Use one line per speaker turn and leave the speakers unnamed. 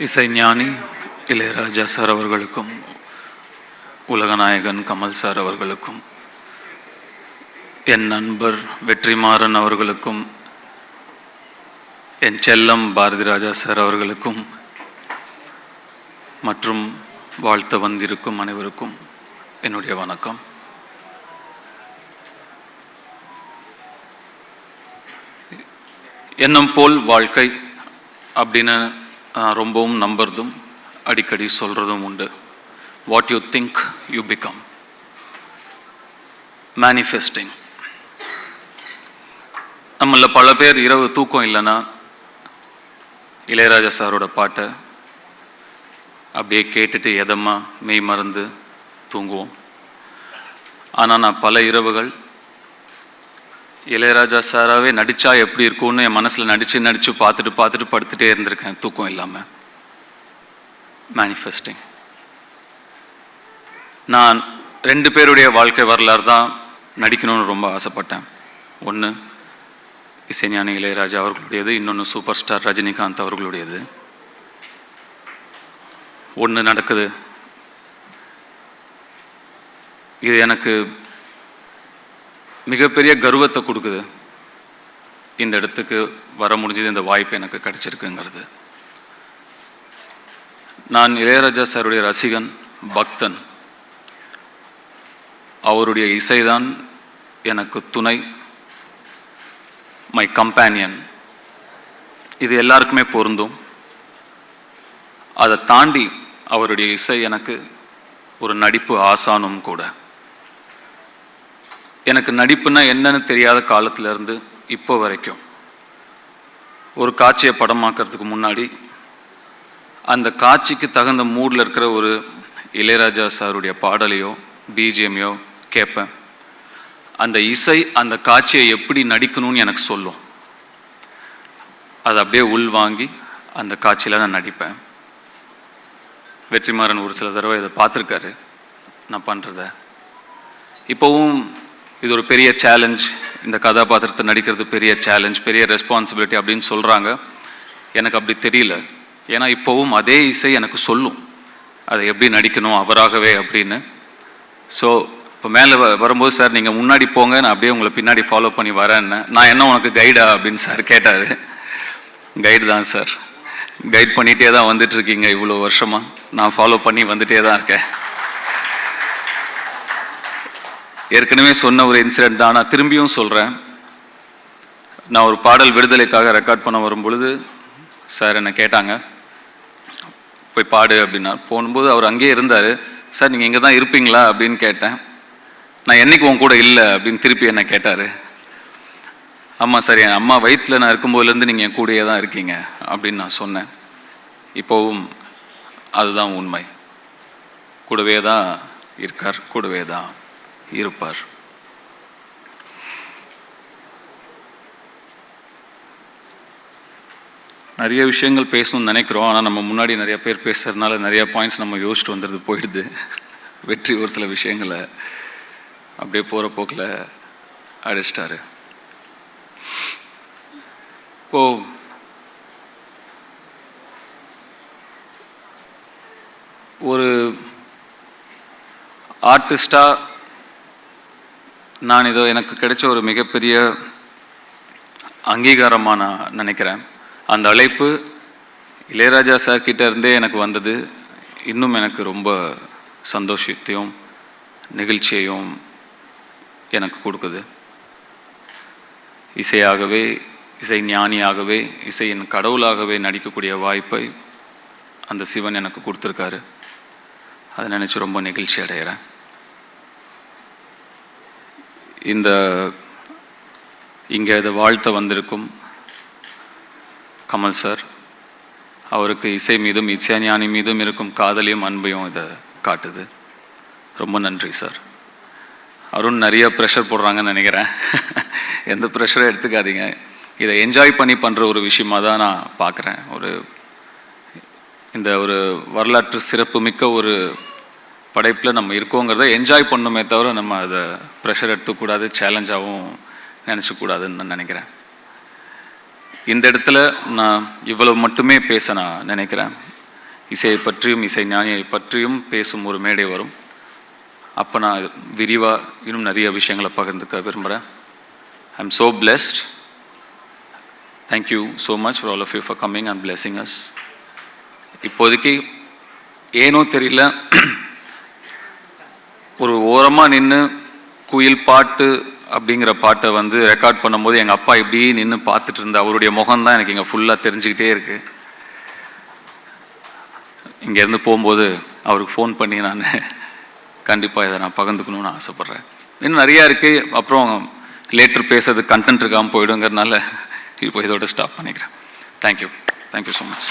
இசைஞானி இளையராஜா சார் அவர்களுக்கும் உலகநாயகன் கமல் சார் அவர்களுக்கும் என் நண்பர் வெற்றிமாறன் அவர்களுக்கும் என் செல்லம் பாரதி ராஜா சார் அவர்களுக்கும் மற்றும் வாழ்த்த வந்திருக்கும் அனைவருக்கும் என்னுடைய வணக்கம். எண்ணம் போல் வாழ்க்கை அப்படின்னு ரொம்பவும் நம்புறதும் அடிக்கடி சொல்கிறதும் உண்டு. What you think you become. Manifesting. நம்மள பல பேர் இரவு தூக்கம் இல்லைன்னா இளையராஜா சாரோட பாட்டை அப்படியே கேட்டுட்டு எதமாக மெய் மறந்து தூங்குவோம். ஆனால் நான் பல இரவுகள் இளையராஜா சாராகவே நடித்தா எப்படி இருக்கும்னு என் மனசில் நடித்து பார்த்துட்டு படுத்துகிட்டே இருந்திருக்கேன் தூக்கம் இல்லாமல். மேனிஃபெஸ்டிங். நான் 2 பேருடைய வாழ்க்கை வரலாறு தான் நடிக்கணும்னு ரொம்ப ஆசைப்பட்டேன். ஒன்று இசைஞானி இளையராஜா அவர்களுடையது, இன்னொன்று சூப்பர் ஸ்டார் ரஜினிகாந்த் அவர்களுடையது. ஒன்று நடக்குது. இது எனக்கு மிகப்பெரிய கர்வத்தை கொடுக்குது. இந்த இடத்துக்கு வர முடிஞ்சது, இந்த வாய்ப்பு எனக்கு கிடைச்சிருக்குங்கிறது. நான் இளையராஜா சாருடைய ரசிகன், பக்தன். அவருடைய இசைதான் எனக்கு துணை, மை கம்பேனியன். இது எல்லாருக்குமே பொருந்தும். அதை தாண்டி அவருடைய இசை எனக்கு ஒரு நடிப்பு ஆசானும் கூட. எனக்கு நடிப்புன்னா என்னன்னு தெரியாத காலத்திலேருந்து இப்போ வரைக்கும் ஒரு காட்சியை படமாக்கிறதுக்கு முன்னாடி அந்த காட்சிக்கு தகுந்த மூடில் இருக்கிற ஒரு இளையராஜா சாருடைய பாடலையோ பிஜிஎம்மையோ கேட்பேன். அந்த இசை அந்த காட்சியை எப்படி நடிக்கணும்னு எனக்கு சொல்லும். அதை அப்படியே உள்வாங்கி அந்த காட்சியில் நான் நடிப்பேன். வெற்றிமாறன் ஒரு சில தடவை இதை பார்த்துருக்காரு நான் பண்ணுறத. இப்போவும் இது ஒரு பெரிய சேலஞ்ச், இந்த கதாபாத்திரத்தை நடிக்கிறது பெரிய சேலஞ்ச், பெரிய ரெஸ்பான்சிபிலிட்டி அப்படின்னு சொல்கிறாங்க. எனக்கு அப்படி தெரியல. ஏன்னா இப்போவும் அதே இசை எனக்கு சொல்லும் அதை எப்படி நடிக்கணும் அவராகவே அப்படின்னு. ஸோ இப்போ மேலே வரும்போது, சார் நீங்கள் முன்னாடி போங்க, நான் அப்படியே உங்களை பின்னாடி ஃபாலோ பண்ணி வரேன்னு. நான் என்ன உனக்கு கைடா அப்படின்னு சார் கேட்டார். கைடு தான் சார், கைட் பண்ணிகிட்டே தான் வந்துட்டுருக்கீங்க இவ்வளோ வருஷமாக. நான் ஃபாலோ பண்ணி வந்துகிட்டே தான் இருக்கேன். ஏற்கனவே சொன்ன ஒரு இன்சிடென்ட் தான், நான் திரும்பியும் சொல்கிறேன். நான் ஒரு பாடல் விடுதலைக்காக ரெக்கார்ட் பண்ண வரும்பொழுது சார் என்னை கேட்டாங்க, போய் பாடு அப்படின்னா. போகும்போது அவர் அங்கேயே இருந்தார். சார் நீங்கள் இங்கே தான் இருப்பீங்களா அப்படின்னு கேட்டேன். நான் என்னைக்கு உன் கூட இல்லை அப்படின்னு திருப்பி என்னை கேட்டார். ஆமாம் சார், என் அம்மா வயிற்றில் நான் இருக்கும்போதுலேருந்து நீங்கள் என் கூடயே தான் இருக்கீங்க அப்படின்னு நான் சொன்னேன். இப்போவும் அதுதான் உண்மை. கூடவே தான் இருக்கார், கூடவே தான் இருப்பார். நிறைய விஷயங்கள் பேசணும்னு நினைக்கிறோம். ஆனால் நம்ம முன்னாடி நிறைய பேர் பேசுறதுனால நிறைய பாயிண்ட்ஸ் நம்ம யோசிச்சுட்டு வந்துடுது, போயிடுது. வெற்றி ஒரு சில விஷயங்களை அப்படியே போகிற போக்கில் அடிச்சிட்டாரு. இப்போ ஒரு ஆர்டிஸ்டாக நான் இதோ எனக்கு கிடைச்ச ஒரு மிகப்பெரிய அங்கீகாரமாக நான் நினைக்கிறேன். அந்த அழைப்பு இளையராஜா சார் கிட்ட இருந்தே எனக்கு வந்தது. இன்னும் எனக்கு ரொம்ப சந்தோஷத்தையும் நெகிழ்ச்சியையும் எனக்கு கொடுக்குது. இசையாகவே, இசை ஞானியாகவே, இசையின் கடவுளாகவே நடிக்கக்கூடிய வாய்ப்பை அந்த சிவன் எனக்கு கொடுத்துருக்காரு. அதை நினச்சி ரொம்ப நெகிழ்ச்சி அடைகிறேன். இங்கே இதை வாழ்த்த வந்திருக்கும் கமல் சார், அவருக்கு இசை மீதும் இசைஞானி மீதும் இருக்கும் காதலையும் அன்பையும் இதை காட்டுது. ரொம்ப நன்றி சார். அருண் நிறைய ப்ரெஷர் போடுறாங்கன்னு நினைக்கிறேன். எந்த ப்ரெஷரும் எடுத்துக்காதீங்க. இதை என்ஜாய் பண்ணி பண்ணுற ஒரு விஷயமாக தான் நான் பார்க்குறேன். இந்த ஒரு வரலாற்று சிறப்பு மிக்க ஒரு படைப்பில் நம்ம இருக்கோங்கிறத என்ஜாய் பண்ணணுமே தவிர நம்ம அதை ப்ரெஷர் எடுத்துக்கூடாது, சேலஞ்சாகவும் நினச்சக்கூடாதுன்னு நான் நினைக்கிறேன். இந்த இடத்துல நான் இவ்வளவு மட்டுமே பேச நான் நினைக்கிறேன். இசையை பற்றியும் இசை ஞானியை பற்றியும் பேசும் ஒரு மேடை வரும். அப்போ நான் விரிவாக இன்னும் நிறைய விஷயங்களை பகிர்ந்துக்க விரும்புகிறேன். I am so blessed. Thank you so much for all of you for coming and blessing us. இப்போதைக்கு ஏனோ தெரியல, ஒரு ஓரமாக நின்று குயில் பாட்டு அப்படிங்கிற பாட்டை வந்து ரெக்கார்ட் பண்ணும்போது எங்கள் அப்பா இப்படி நின்று பார்த்துட்டு இருந்த அவருடைய முகம்தான் எனக்கு இங்கே ஃபுல்லாக தெரிஞ்சுக்கிட்டே இருக்குது. இங்கேருந்து போகும்போது அவருக்கு ஃபோன் பண்ணி நான் கண்டிப்பாக இதை நான் பகிர்ந்துக்கணும்னு ஆசைப்பட்றேன். இன்னும் நிறையா இருக்குது. அப்புறம் லேட்டர் பேசுறது கண்டென்ட் இருக்காமல் போயிடுங்கிறதுனால இப்போ இதோட ஸ்டாப் பண்ணிக்கிறேன். Thank you so much.